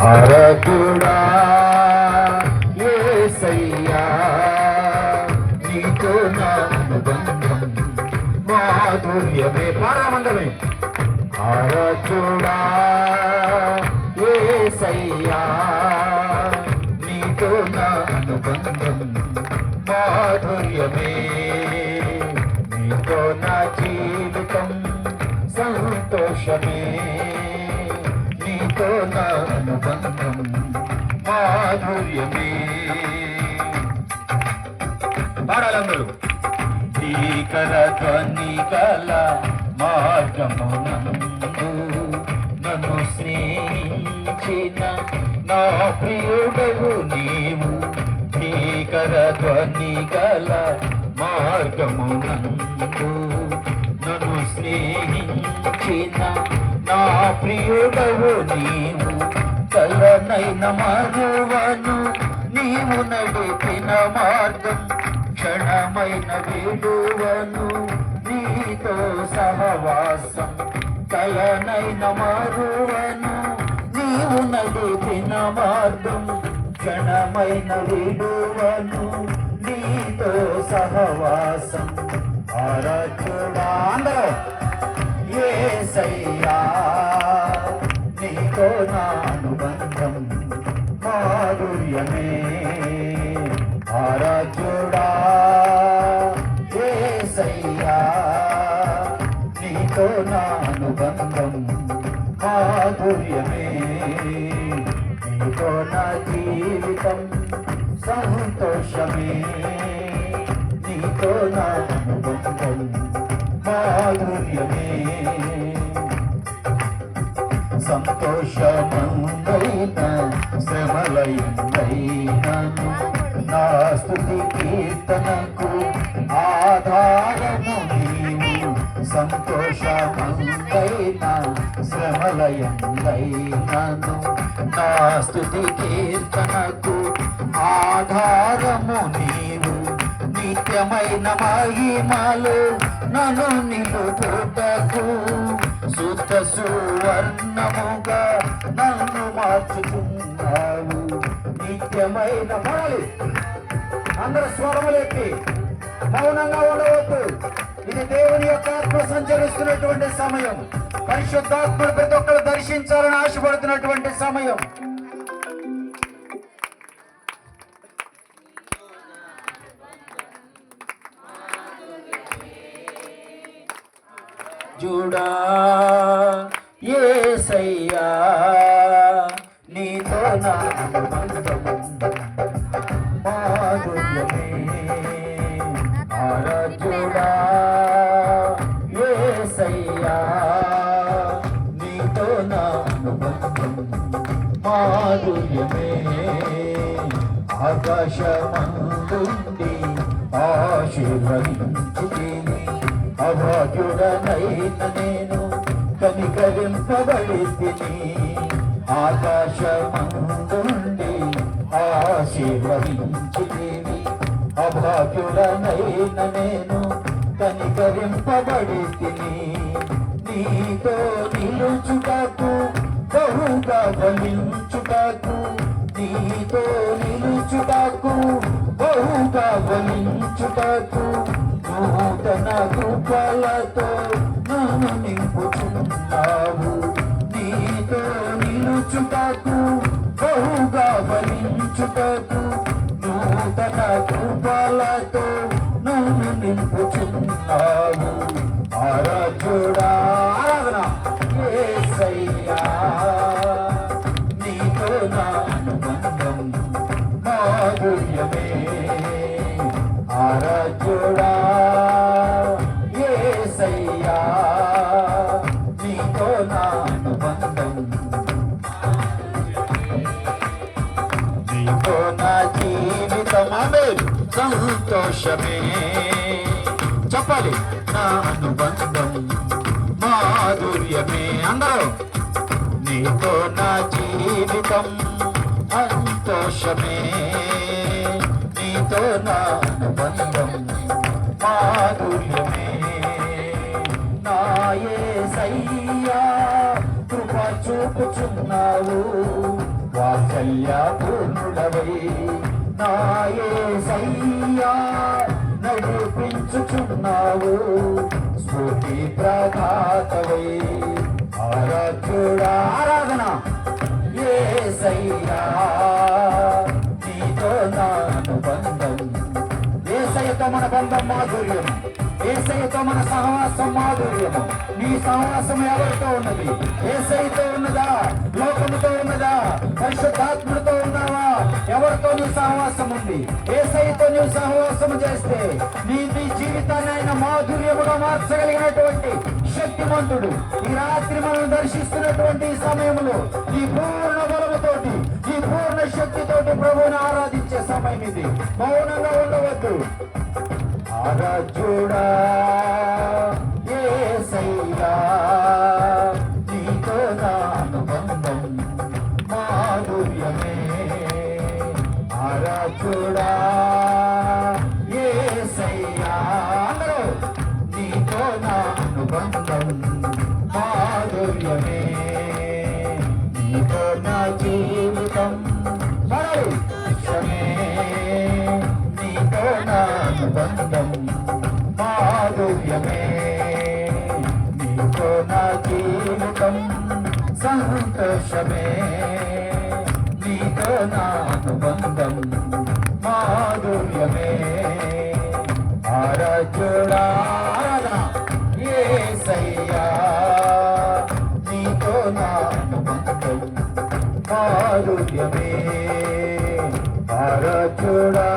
ఆరాధుడా యేసయ్యా నీతో నా అనుబంధం మాధుర్యమే పారామండమే. ఆరాధుడా యేసయ్యా నీతో నా అనుబంధం మాధుర్యమే. నీతో నా జీవితం సంతోషమే. నీతో నా అనుబంధం మాధుర్యమే. పాడాలందరూ. భీకర ధ్వని గల మార్గమునందు నన్ను స్నేహించిన నా ప్రియుడవు నీవు. భీకర ధ్వని గల మార్గమునందు నన్ను స్నేహించిన నా ప్రియుడవు నీవు. కలనైన మరువను నీవు నడిపిన మార్గం. క్షణమైన విడువను నీతో సహవాసం. కలనైన మరువను నీవు నడిపిన మార్గం. క్షణమైన విడువను నీతో సహవాసం. ఆరాధుడా అందరూ యేసయ్యా నీతో నా అనుబంధం మాధుర్యమే. ఆరాధుడా యేసయ్యా నీతో నా అనుబంధం మాధుర్యమే. నీతో నా జీవితం సంతోషమే. నీతో నా అనుబంధం మాధుర్యమే. సంతోషమందైన శ్రమలైనను నా స్తుతి కీర్తనకు ఆధారము నీవు. సంతోషమందైన శ్రమలైనను నా స్తుతి కీర్తనకు ఆధారము నీవు. నిత్యమైన మహిమలు నన్ను నిలుపుటకు శుద్ధ సువర్ణముగా నన్ను మార్చుకున్నావు. నిత్యమైన పాడాలి అందరూ స్వరములెత్తి. మౌనంగా ఉండవద్దు. ఇది దేవుని యొక్క ఆత్మ సంచరిస్తున్నటువంటి సమయం. పరిశుద్ధాత్మను ప్రతి ఒక్కరు దర్శించాలని ఆశపడుతున్నటువంటి సమయం. చూడా యేసయ్యా నీతో నా అనుబంధం మాధుర్యమే. ఆరాధుడా యేసయ్యా నీతో నా అనుబంధం మాధుర్యమే. ఆకాశమందుండి ఆశీర్వదించితివి. అభాగ్యుడనైన నేను కనికరింపబడితిని. ఆకాశమందుండి ఆశీర్వదించితివి. అభాగ్యుడనైన నేను కనికరింపబడితిని. నీతో నిలుచుటకు బహుగా ఫలించుటకు. నీతో నిలుచుటకు బహుగా ఫలించుటకు నూతన కృపలతో నన్ను నింపుచున్నావు. నీతో నిలుచుటకు బహుగా ఫలించుటకు నూతన కృపలతో నన్ను నింపుచున్నావు. ఆరాధుడా ఆరాధన యేసయ్యా నీతో నా అనుబంధం మాధుర్యమే. ఆరాధుడా యేసయ్యా నీతో నా అనుబంధం. నీతో నా జీవితం సంతోషమే. చెప్పాలి నా అనుబంధం మాధుర్యమే. అందరూ నీతో నా జీవితం సంతోషమే. నీతో నా అనుబంధం మాధుర్యమే. నా యేసయ్యా కృప చూపుచున్నావు. వాత్సల్య పూర్ణుడవై నా యేసయ్యా నడిపించుచున్నావు స్ఫూర్తి ప్రదాతవై ఆరాధన యేసయ్యా నీతో నా అనుబంధం యేసయ్యతో మన బంధం మాధుర్యం యేసయ్యతో మన సహవాసం మాధుర్యము నీ సహవాసం ఎవరితో ఉన్నది యేసయ్యతో ఉన్నదా లోకముతో ఉన్నదా పరిశుద్ధాత్ముడితో ఉన్నావా ఎవరితో నీ సహవాసం ఉంది యేసయ్యతో నీవు సహవాసము చేస్తే నీ జీవితాన్ని ఆయన మాధుర్యముగా మార్చగలిగినటువంటి శక్తిమంతుడు ఈ రాత్రి మనం దర్శిస్తున్నటువంటి ఈ సమయంలో ఈ పూర్ణ బలముతోటి ఈ పూర్ణ శక్తితోటి ప్రభువుని ఆరాధించే సమయం ఇది మౌనంగా ఉండవద్దు ఆరాధ్యుడా యేసయ్యా నీతో నా అనుబంధం మాధుర్యమే ఆరాధ్యుడా యేసయ్యా అందరూ నీతో నా అనుబంధం మాధుర్యమే నీతో నా జీవితం పరవశమే నీతో నా అనుబంధం మాధుర్యమే నీతో నా జీవితం సంతోషమే నీతో నా అనుబంధం మాధుర్యమే ఆరాధ్యుడా యేసయ్యా నీతో నా అనుబంధం మాధుర్యమే ఆరాధ్యుడా